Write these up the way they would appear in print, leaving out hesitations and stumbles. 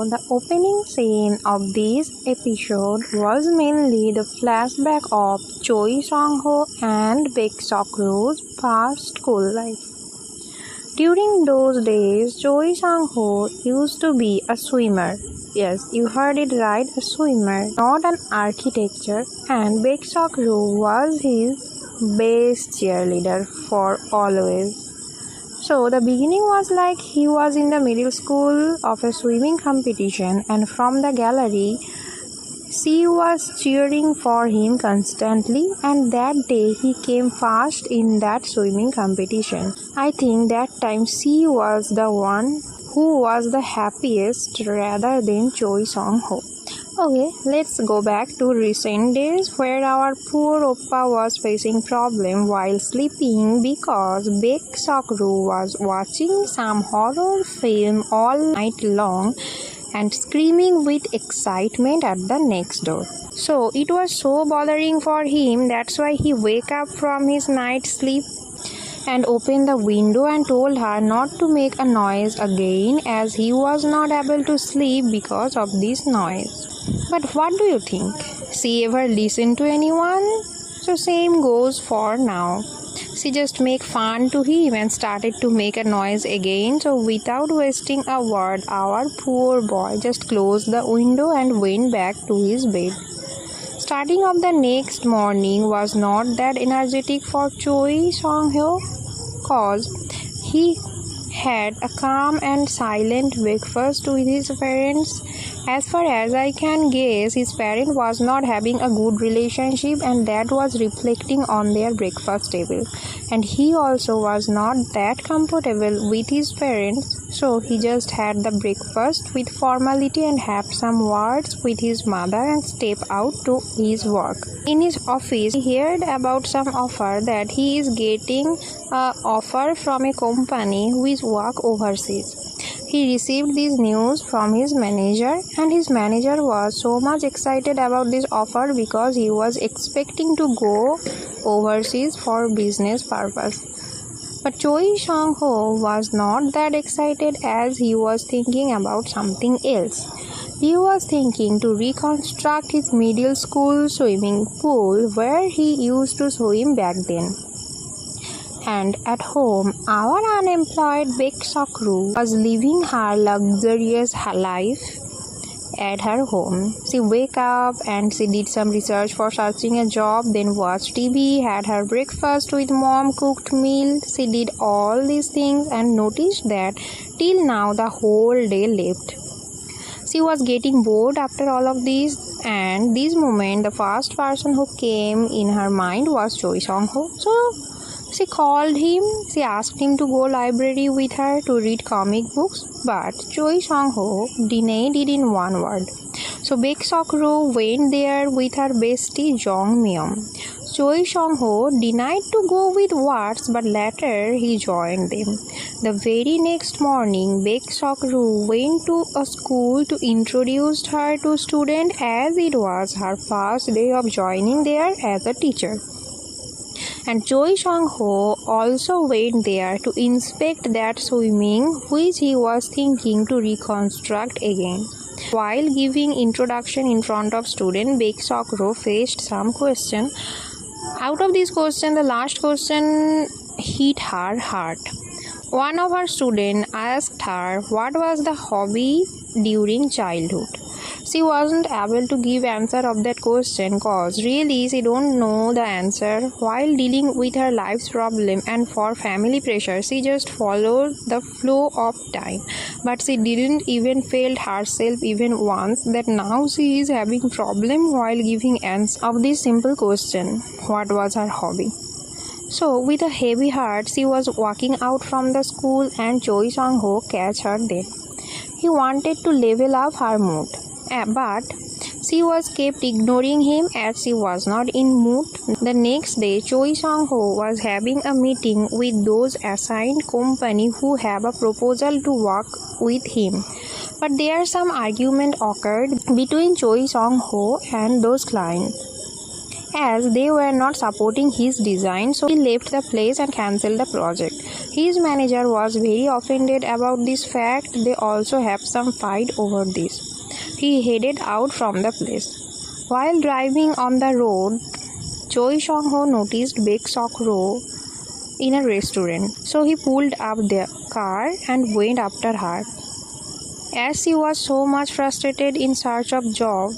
the opening scene of this episode was mainly the flashback of Choi Sang-ho and Baek Sok-ru's past school life. During those days, Choi Sang-ho used to be a swimmer. Yes, you heard it right, a swimmer, not an architecture, and Baek Sok-ru was his best cheerleader for always. So the beginning was like he was in the middle school of a swimming competition, and from the gallery she was cheering for him constantly, and that day he came first in that swimming competition. I think that time she was the one who was the happiest rather than Choi Sang-ho. Okay, let's go back to recent days where our poor Oppa was facing problem while sleeping because Baek Sok-ru was watching some horror film all night long and screaming with excitement at the next door. So it was so bothering for him, that's why he wake up from his night sleep and opened the window and told her not to make a noise again as he was not able to sleep because of this noise. But what do you think? She ever listened to anyone? So same goes for now. She just make fun to him and started to make a noise again. So without wasting a word, our poor boy just closed the window and went back to his bed. Starting of the next morning was not that energetic for Choi Sang-ho cause he had a calm and silent breakfast with his parents. As far as I can guess, his parent was not having a good relationship and that was reflecting on their breakfast table. And he also was not that comfortable with his parents, so he just had the breakfast with formality and have some words with his mother and step out to his work. In his office, he heard about some offer that he is getting an offer from a company who is work overseas. He received this news from his manager, and his manager was so much excited about this offer because he was expecting to go overseas for business purpose. But Choi Sang-ho was not that excited as he was thinking about something else. He was thinking to reconstruct his middle school swimming pool where he used to swim back then. And at home, our unemployed Baek Sok-ru was living her luxurious life at her home. She wake up and she did some research for searching a job, then watched TV, had her breakfast with mom cooked meal. She did all these things and noticed that till now the whole day left. She was getting bored after all of this, and this moment the first person who came in her mind was Choi Sang-ho. So she called him, she asked him to go library with her to read comic books, but Choi Sang-ho denied it in one word. So Baek Sok-ru went there with her bestie Jong Myung. Choi Sang-ho denied to go with words, but later he joined them. The very next morning, Baek Sok-ru went to a school to introduce her to students as it was her first day of joining there as a teacher. And Choi Sang-ho also went there to inspect that swimming which he was thinking to reconstruct again. While giving introduction in front of students, Baek Sok-ru faced some question. Out of this question, the last question hit her heart. One of her students asked her what was the hobby during childhood. She wasn't able to give answer of that question cause really she don't know the answer. While dealing with her life's problem and for family pressure, she just followed the flow of time. But she didn't even felt herself even once that now she is having problem while giving answer of this simple question. What was her hobby? So with a heavy heart, she was walking out from the school and Choi Sang-ho catch her there. He wanted to level up her mood. But she was kept ignoring him as she was not in mood. The next day, Choi Sang-ho was having a meeting with those assigned company who have a proposal to work with him. But there some argument occurred between Choi Sang-ho and those clients. as they were not supporting his design, so he left the place and cancelled the project. His manager was very offended about this fact. They also have some fight over this. He headed out from the place. While driving on the road, Choi Song-ho noticed Baek Sok-ro in a restaurant, so he pulled up the car and went after her. As she was so much frustrated in search of job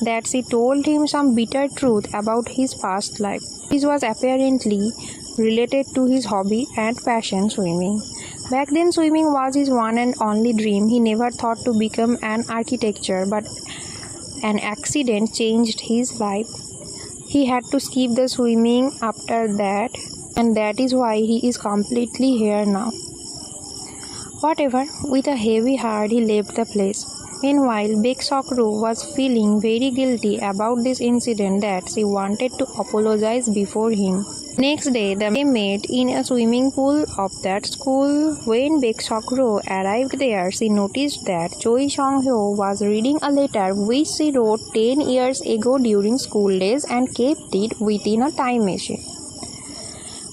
that she told him some bitter truth about his past life. This was apparently related to his hobby and passion, swimming. Back then, swimming was his one and only dream. He never thought to become an architecture, but an accident changed his life. He had to skip the swimming after that, and that is why he is completely here now. Whatever, with a heavy heart he left the place. Meanwhile, Baek Sok-ro was feeling very guilty about this incident that she wanted to apologize before him. Next day, they met in a swimming pool of that school. When Baek Sok-ro arrived there, she noticed that Choi Song-ho was reading a letter which she wrote 10 years ago during school days and kept it within a time machine.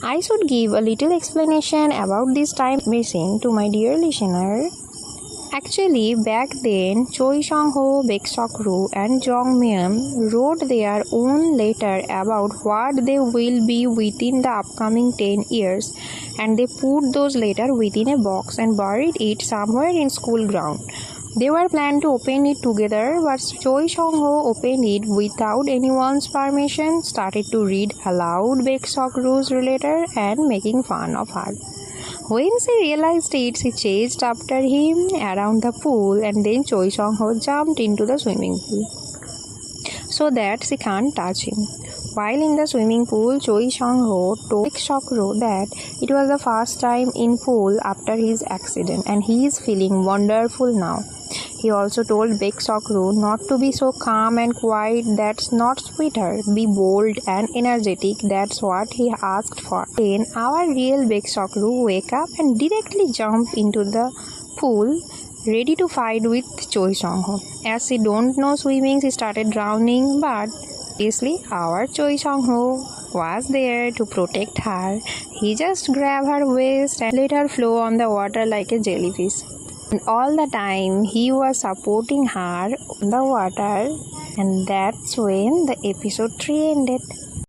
I should give a little explanation about this time machine to my dear listener. Actually, back then, Choi Song-ho, Baek Sok-ro and Jong Myung wrote their own letter about what they will be within the upcoming 10 years, and they put those letters within a box and buried it somewhere in school ground. They were planned to open it together, but Choi Song-ho opened it without anyone's permission, started to read aloud Baek Sok-ro's letter and making fun of her. When she realized it, she chased after him around the pool, and then Choi Song-ho jumped into the swimming pool so that she can't touch him. While in the swimming pool, Choi Song-ho told Baek Sok-ro that it was the first time in pool after his accident, and he is feeling wonderful now. He also told Baek Sok-ro not to be so calm and quiet, that's not sweeter. Be bold and energetic, that's what he asked for. Then our real Baek Sok-ro wake up and directly jump into the pool, ready to fight with Choi Song-ho. As she don't know swimming, she started drowning, but obviously our Choi Song-ho was there to protect her. He just grabbed her waist and let her flow on the water like a jellyfish. And all the time he was supporting her on the water, and that's when the episode 3 ended.